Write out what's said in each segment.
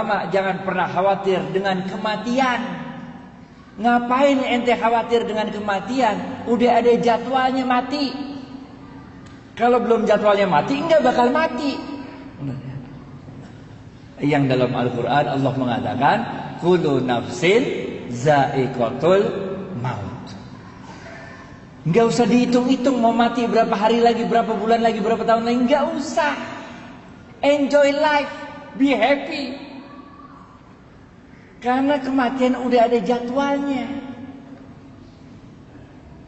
Jangan pernah khawatir dengan kematian. Ngapain ente khawatir dengan kematian? Udah ada jadwalnya mati. Kalau belum jadwalnya mati, enggak bakal mati. Yang dalam Al-Quran Allah mengatakan, kullu nafsin za'iqatul maut. Enggak usah dihitung-hitung mau mati berapa hari lagi, berapa bulan lagi, berapa tahun lagi. Enggak usah. Enjoy life, be happy. Karena kematian udah ada jadwalnya.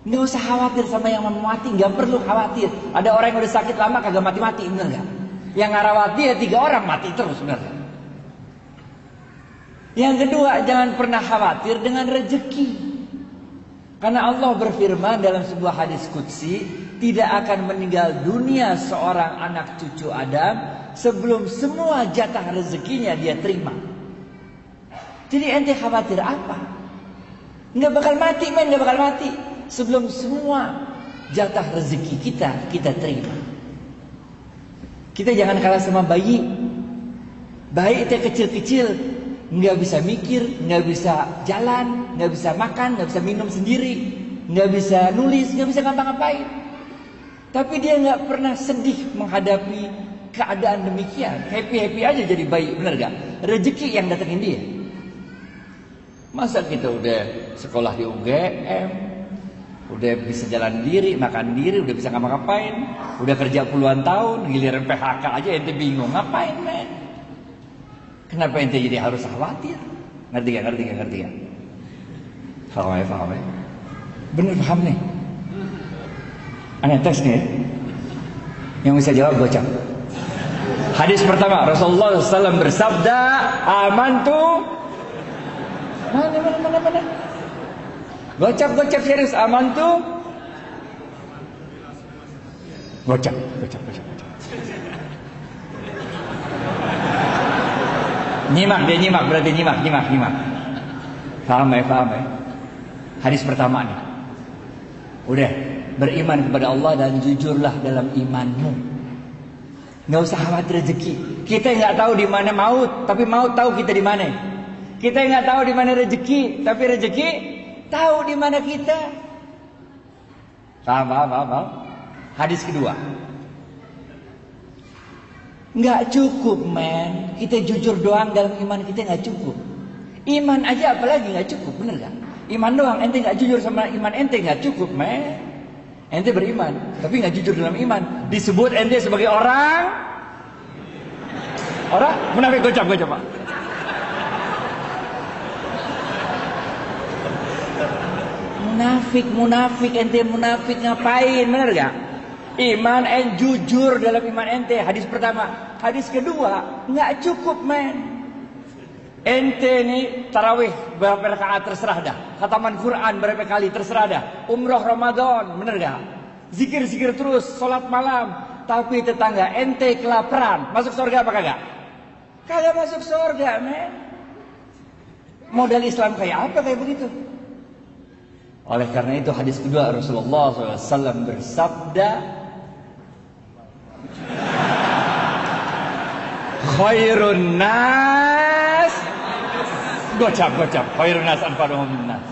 Nggak usah khawatir sama yang mau mati, nggak perlu khawatir. Ada orang yang udah sakit lama kagak mati-mati, bener nggak? Yang ngarawati ya 3 orang mati terus, bener nggak? Yang kedua, jangan pernah khawatir dengan rezeki. Karena Allah berfirman dalam sebuah hadis qudsi, tidak akan meninggal dunia seorang anak cucu Adam sebelum semua jatah rezekinya dia terima. Jadi ente khawatir apa? Nggak bakal mati, men, nggak bakal mati sebelum semua jatah rezeki kita terima. Kita jangan kalah sama bayi. Bayi itu kecil-kecil, nggak bisa mikir, nggak bisa jalan, nggak bisa makan, nggak bisa minum sendiri, nggak bisa nulis, nggak bisa ngapa-ngapain. Tapi dia nggak pernah sedih menghadapi keadaan demikian. Happy aja jadi bayi, bener gak? Rezeki yang datengin dia. Masa kita udah sekolah di UGM, udah bisa jalan diri, makan diri, udah bisa ngapa-ngapain, udah kerja puluhan tahun, giliran PHK aja ente bingung ngapain, men? Kenapa ente jadi harus khawatir? Ngerti gak? Paham ya? Bener paham nih? Aneh tes nih. Yang bisa jawab gocap. Hadis pertama, Rasulullah SAW bersabda, amantu. Mana? Gocap serius, amantu. Gocap. Nyimak berarti nyimak. Paham ya? Hadis pertama nih. Udah, beriman kepada Allah dan jujurlah dalam imanmu. Nggak usah khawatir rezeki. Kita nggak tahu di mana maut, tapi maut tahu kita di mana. Kita nggak tahu di mana rezeki, tapi rezeki tahu di mana kita. Paham. Hadis kedua. Nggak cukup, men. Kita jujur doang dalam iman kita nggak cukup. Iman aja apalagi nggak cukup, bener gak? Iman doang, ente nggak jujur sama iman ente nggak cukup, men. Ente beriman, tapi nggak jujur dalam iman. Disebut ente sebagai orang munafik. Gocap Pak. Munafik, ente munafik ngapain, bener gak? Iman jujur dalam iman ente, hadis pertama. Hadis kedua, nggak cukup, men. Ente nih tarawih berapa rakaat terserah dah, khataman Quran berapa kali terserah dah, umroh Ramadan, bener gak? Zikir terus, sholat malam, tapi tetangga ente kelaparan, masuk surga apa kagak? Kagak masuk surga, men. Modal Islam kayak apa kayak begitu? Oleh karena itu hadis kedua Rasulullah SAW bersabda, khairun nas, gocap, khairun nas anfa'uhum linnas.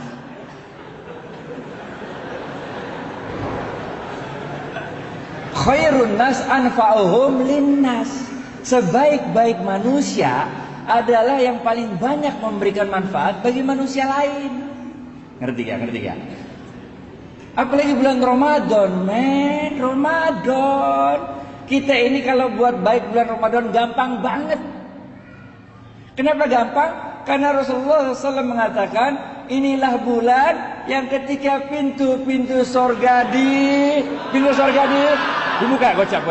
Khairun nas anfa'uhum linnas. Sebaik-baik manusia adalah yang paling banyak memberikan manfaat bagi manusia lain. Ngerti gak? Apalagi bulan Ramadan, men. Ramadan. Kita ini kalau buat baik bulan Ramadan gampang banget. Kenapa gampang? Karena Rasulullah SAW mengatakan, inilah bulan yang ketika pintu sorga dibuka. Gocap.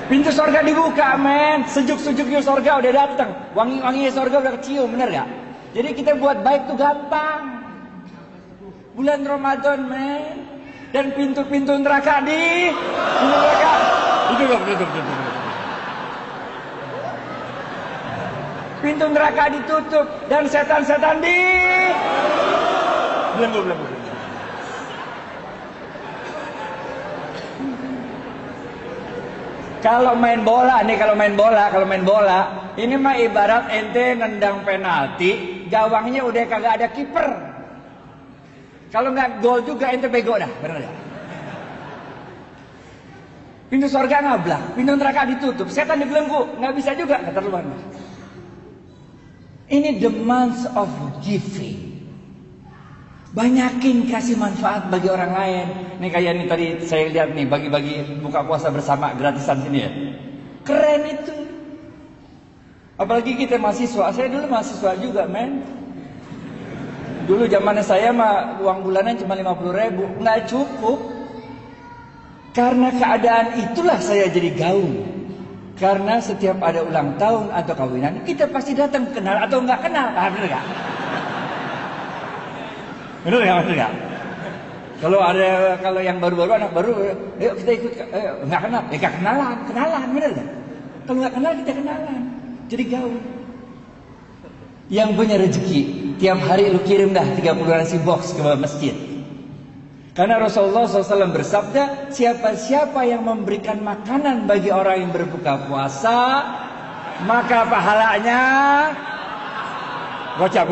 Pintu sorga dibuka, men. Sejuk-sejuknya sorga udah datang. Wangi-wanginya sorga udah kecium, bener gak? Jadi kita buat baik tuh gampang. Bulan Ramadan, men. Dan pintu-pintu neraka ditutup. Pintu neraka ditutup. Dan setan-setan belum. Kalau main bola, ini mah ibarat ente nendang penalti, gawangnya udah kagak ada kiper. Kalau nggak gol juga ente bego dah, benar ya? Pintu surga ngablak, pintu neraka ditutup, setan dibelenggu, nggak bisa juga, keterlaluan. Ini the month of giving. Banyakin kasih manfaat bagi orang lain. Nih kayak ini tadi saya lihat nih, bagi-bagi buka puasa bersama gratisan sini ya. Keren itu. Apalagi kita mahasiswa. Saya dulu mahasiswa juga, men. Dulu zamannya saya mah uang bulanan cuma 50.000, nggak cukup. Karena keadaan itulah saya jadi gaul. Karena setiap ada ulang tahun atau kawinan, kita pasti datang, kenal atau nggak kenal, bener nggak? Bener nggak? Kalau yang baru-baru, anak baru, yuk kita ikut, nggak kenal, kenalan, bener nggak? Kalau nggak kenal kita kenalan, jadi gaul. Yang punya rezeki, tiap hari lu kirim dah 30 nasi box ke masjid. Karena Rasulullah SAW bersabda, siapa yang memberikan makanan bagi orang yang berbuka puasa, maka pahalanya gocap.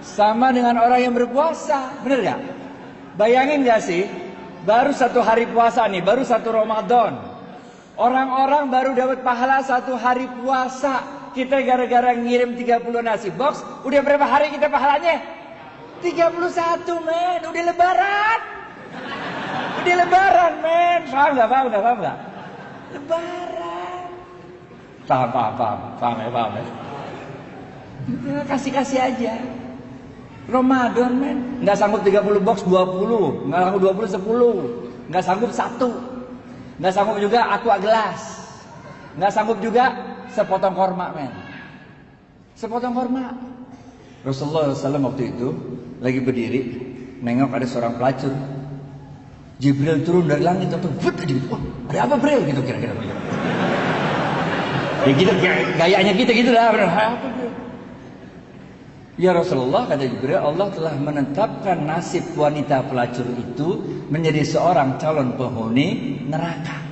Sama dengan orang yang berpuasa, bener gak? Bayangin gak sih, baru 1 hari puasa nih, baru 1 Ramadan. Orang-orang baru dapat pahala 1 hari puasa. Kita gara-gara ngirim 30 nasi box, udah berapa hari kita pahalanya? 31, men, udah lebaran, men, paham nggak? Lebaran, paham ya. Kasih aja. Ramadan, men, nggak sanggup 30 box 20, nggak sanggup 20 10, nggak sanggup 1, nggak sanggup juga aqua gelas, nggak sanggup juga sepotong korma, men, sepotong korma. Rasulullah SAW waktu itu lagi berdiri, nengok ada seorang pelacur. Jibril turun dari langit atau ada apa Bril gitu kira-kira. Ya gitu gayanya kita gitu lah. Apa Bril? Ya Rasulullah, kata Jibril, Allah telah menetapkan nasib wanita pelacur itu menjadi seorang calon penghuni neraka.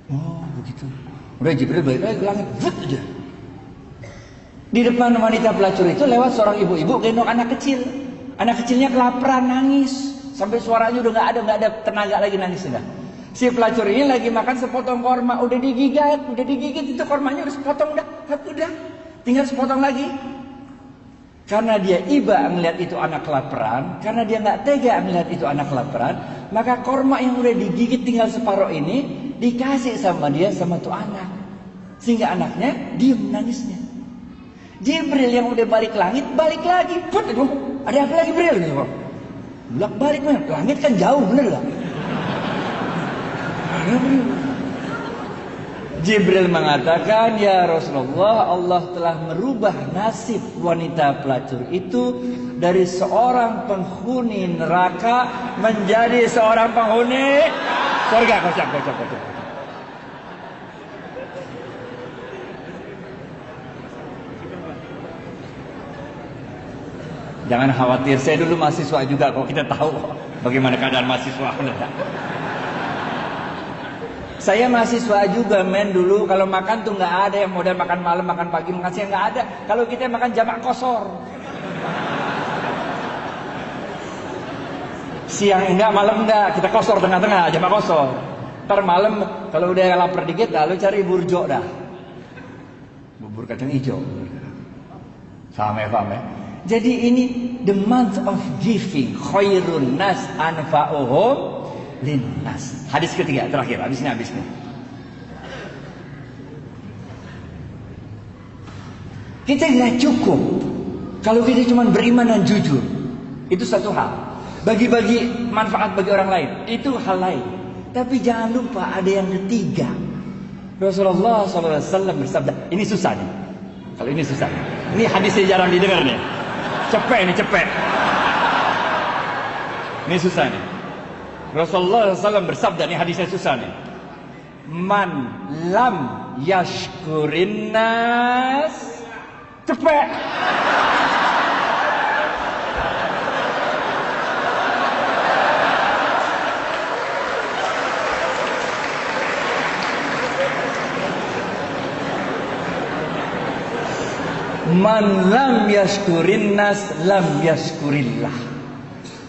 Oh begitu. Udah Jibril balik lagi ke langit, aja. Di depan wanita pelacur itu lewat seorang ibu-ibu gendong anak kecil. Anak kecilnya kelaparan, nangis sampai suaranya udah nggak ada tenaga lagi nangis sudah. Si pelacur ini lagi makan sepotong korma, udah digigit itu kormanya udah sepotong udah tinggal sepotong lagi. Karena dia iba melihat itu anak kelaparan, karena dia nggak tega melihat itu anak kelaparan, maka korma yang udah digigit tinggal separuh ini dikasih sama dia sama tuh anak, sehingga anaknya diem nangisnya. Jibril yang udah balik langit, balik lagi. Ada apa lagi Jibril? Bolak balik, man. Langit kan jauh, bener gak? Jibril mengatakan, ya Rasulullah, Allah telah merubah nasib wanita pelacur itu dari seorang penghuni neraka menjadi seorang penghuni surga. Kocak. Jangan khawatir, saya dulu mahasiswa juga kok, kita tahu bagaimana keadaan mahasiswa. Saya mahasiswa juga, men, dulu kalau makan tuh nggak ada yang modal makan malam, makan pagi, makan siang, nggak ada. Kalau kita makan jamak kosor. Siang enggak, malam enggak, kita kosor tengah-tengah, jamak kosor. Ntar malam kalau udah lapar dikit, lalu cari burjo dah. Bubur kacang hijau. Paham ya? Jadi ini the month of giving, khairun nas anfa'uhum linnas. Hadis ketiga terakhir, habis ini. Kita nggak cukup kalau kita cuma beriman dan jujur. Itu satu hal. Bagi-bagi manfaat bagi orang lain, itu hal lain. Tapi jangan lupa ada yang ketiga. Rasulullah SAW bersabda, ini susah nih. Kalau ini susah. Ini hadisnya jarang didengar nih. Cepet. Ini susah nih. Rasulullah SAW bersabda, nih hadisnya susah nih. Man lam yashkurin nas. Cepet. Man lam yashkurin nas lam yashkurillah.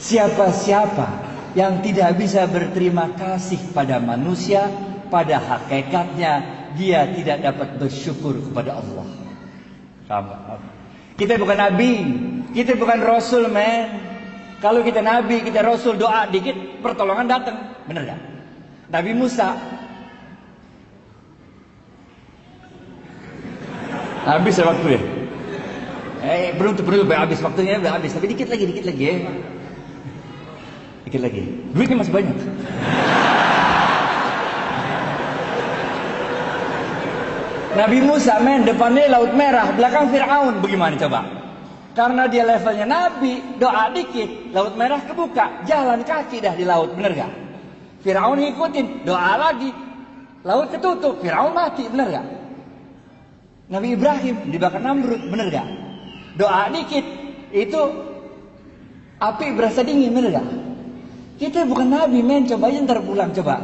Siapa-siapa yang tidak bisa berterima kasih pada manusia, pada hakikatnya dia tidak dapat bersyukur kepada Allah. Kita bukan nabi, kita bukan rasul, men. Kalau kita nabi, kita rasul, doa dikit pertolongan datang, bener gak? Nabi Musa habis ya waktu ya. Belum habis waktunya, udah habis. Tapi dikit lagi ya. Dikit lagi. Duitnya masih banyak. Nabi Musa, men, depannya Laut Merah, belakang Fir'aun. Bagaimana coba? Karena dia levelnya Nabi, doa dikit, Laut Merah kebuka, jalan kaki dah di laut, bener gak? Fir'aun ngikutin, doa lagi, laut ketutup, Fir'aun mati, bener gak? Nabi Ibrahim dibakar Namrud, bener gak? Doa dikit, itu api berasa dingin, bener gak? Kita bukan Nabi, men, coba aja ntar pulang, coba.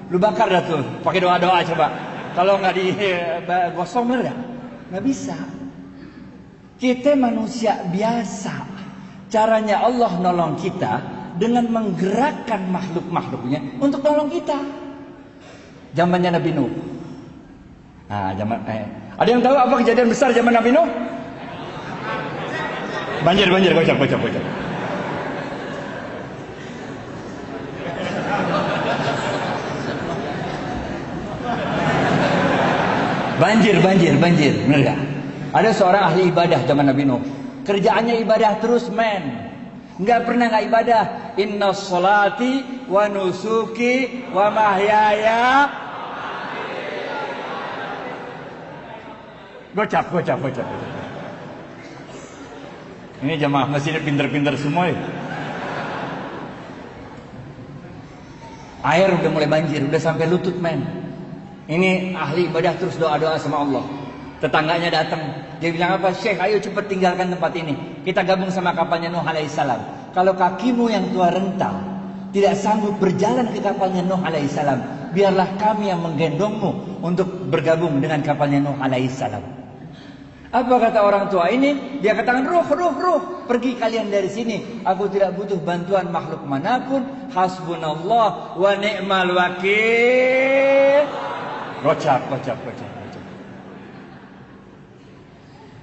Lu bakar dah tuh, pakai doa-doa coba. Kalau nggak digosong, bener gak? Nggak bisa. Kita manusia biasa. Caranya Allah nolong kita dengan menggerakkan makhluk-makhluknya untuk nolong kita. Zamannya Nabi Nuh. Nah, ada yang tahu apa kejadian besar zaman Nabi Nuh? Banjir, kocak. Banjir, bener gak? Ada seorang ahli ibadah zaman Nabi Nuh. Kerjaannya ibadah terus, men. Nggak pernah nggak ibadah. Inna sholati wa nusuki wa mahyaya. Gocap. Ini jamaah masjidnya pinter-pinter semua ya. Air udah mulai banjir, udah sampai lutut, men. Ini ahli ibadah terus doa-doa sama Allah. Tetangganya datang, dia bilang apa? Syekh, ayo cepat tinggalkan tempat ini. Kita gabung sama kapalnya Nuh alaihissalam. Kalau kakimu yang tua rental tidak sanggup berjalan ke kapalnya Nuh alaihissalam, biarlah kami yang menggendongmu untuk bergabung dengan kapalnya Nuh alaihissalam. Apa kata orang tua ini? Dia katakan, ruh, pergi kalian dari sini. Aku tidak butuh bantuan makhluk manapun. Hasbunallah wa ni'mal wakil. Gocap.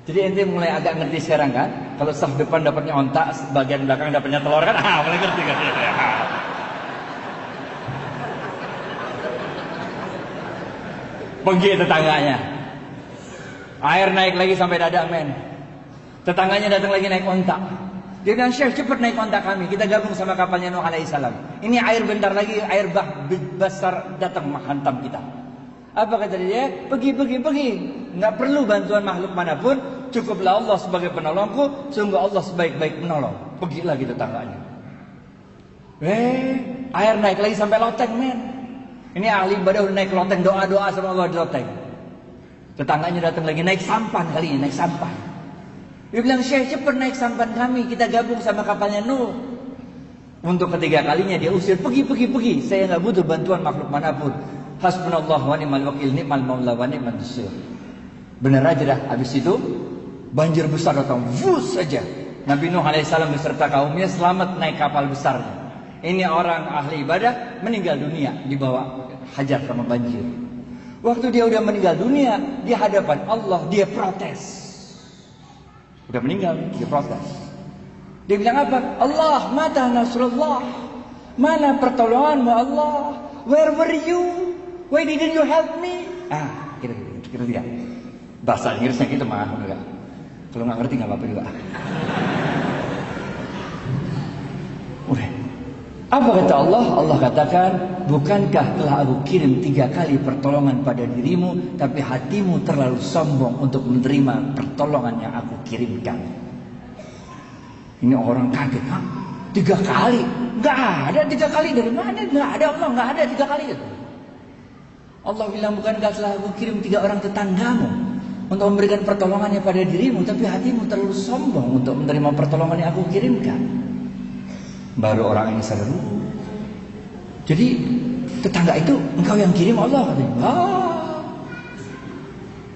Jadi ente mulai agak ngerti sekarang kan? Kalau saf depan dapatnya ontak, bagian belakang dapatnya telur kan? Mulai ngerti kan? Pergi tetangganya. Air naik lagi sampai dada, men. Tetangganya datang lagi naik ontak. Dia bilang, Syekh, cepat naik ontak kami. Kita gabung sama kapalnya Nuh alaihissalam. Ini air bentar lagi, air besar datang menghantam kita. Apa kata dia? Pergi. Nggak perlu bantuan makhluk manapun. Cukuplah Allah sebagai penolongku. Sungguh Allah sebaik-baik penolong. Pergilah gitu tetangganya. Air naik lagi sampai loteng, men. Ini ahli ibadah udah naik loteng, doa-doa sama Allah di loteng. Tetangganya datang lagi, naik sampan kali ini, naik sampan. Dia bilang, Syekh, cepat naik sampan kami. Kita gabung sama kapalnya Nuh. Untuk ketiga kalinya dia usir, pergi. Saya nggak butuh bantuan makhluk manapun. Hasbunallah wa ni'mal wakil, ni'mal maula wa ni'man nasir. Benar aja dah. Habis itu banjir besar datang, vus saja. Nabi Nuh alaihissalam beserta kaumnya selamat naik kapal besarnya. Ini orang ahli ibadah meninggal dunia dibawa hajar sama banjir. Waktu dia udah meninggal dunia di hadapan Allah, dia protes. Udah meninggal, dia protes. Dia bilang apa? Allah, mata nasrullah. Mana pertolonganmu Allah? Where were you? Why didn't you help me? Kira dia. Bahasa Inggrisnya gitu mah, enggak. Kalau nggak ngerti nggak apa-apa juga. Udah. Apa kata Allah? Allah katakan, bukankah telah aku kirim 3 kali pertolongan pada dirimu, tapi hatimu terlalu sombong untuk menerima pertolongan yang aku kirimkan. Ini orang kaget, 3 kali? Nggak ada 3 kali, dari mana? Nggak ada Allah, nggak ada 3 kali itu. Allah bilang, bukankah telah aku kirim 3 orang tetanggamu untuk memberikan pertolongannya pada dirimu, tapi hatimu terlalu sombong untuk menerima pertolongan yang aku kirimkan. Baru orang ini sadar. Jadi tetangga itu engkau yang kirim Allah, katanya.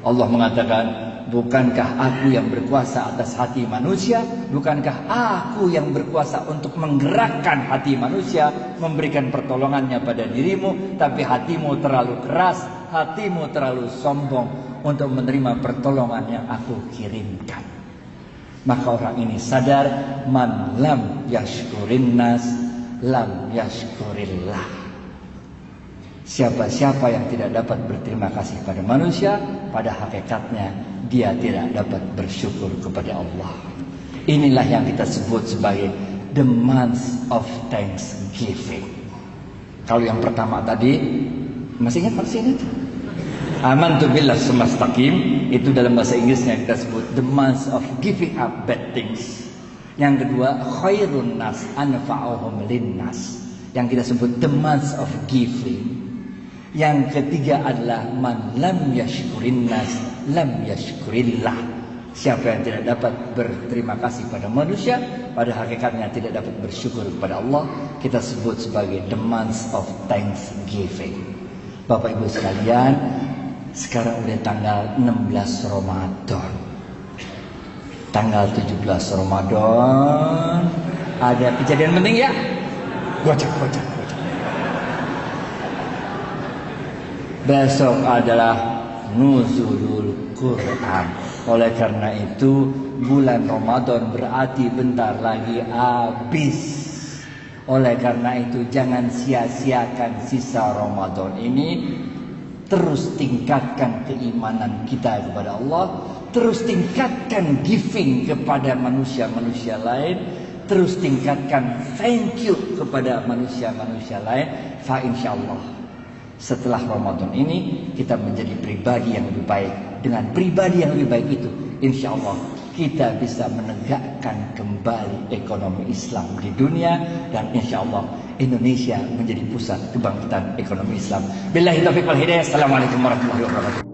Allah mengatakan, Bukankah aku yang berkuasa atas hati manusia? Bukankah aku yang berkuasa untuk menggerakkan hati manusia, memberikan pertolongannya pada dirimu? Tapi hatimu terlalu keras, hatimu terlalu sombong untuk menerima pertolongan yang aku kirimkan. Maka orang ini sadar, man lam yashkurin nas lam yashkurillah. Siapa-siapa yang tidak dapat berterima kasih pada manusia, pada hakikatnya dia tidak dapat bersyukur kepada Allah. Inilah yang kita sebut sebagai the month of thanksgiving. Kalau yang pertama tadi, masih ingat? Amantu billah sumastaqim, itu dalam bahasa Inggrisnya kita sebut the month of giving up bad things. Yang kedua, khairun nas anfa'uhum linnas, yang kita sebut the month of giving. Yang ketiga adalah man lam yashkurin nas lam yashkurillah. Siapa yang tidak dapat berterima kasih pada manusia, pada hakikatnya tidak dapat bersyukur kepada Allah, kita sebut sebagai the month of thanksgiving. Bapak Ibu sekalian, sekarang udah tanggal 16 Ramadan. Tanggal 17 Ramadan ada kejadian penting ya? Gocak. Besok adalah nuzulul Quran. Oleh karena itu bulan Ramadan berarti bentar lagi habis. Oleh karena itu jangan sia-siakan sisa Ramadan ini. Terus tingkatkan keimanan kita kepada Allah, terus tingkatkan giving kepada manusia-manusia lain, terus tingkatkan thank you kepada manusia-manusia lain. Fa insyaallah setelah Ramadan ini kita menjadi pribadi yang lebih baik. Dengan pribadi yang lebih baik itu, insya Allah kita bisa menegakkan kembali ekonomi Islam di dunia, dan insya Allah Indonesia menjadi pusat kebangkitan ekonomi Islam. Billahi taufiq wal hidayah. Assalamualaikum warahmatullahi wabarakatuh.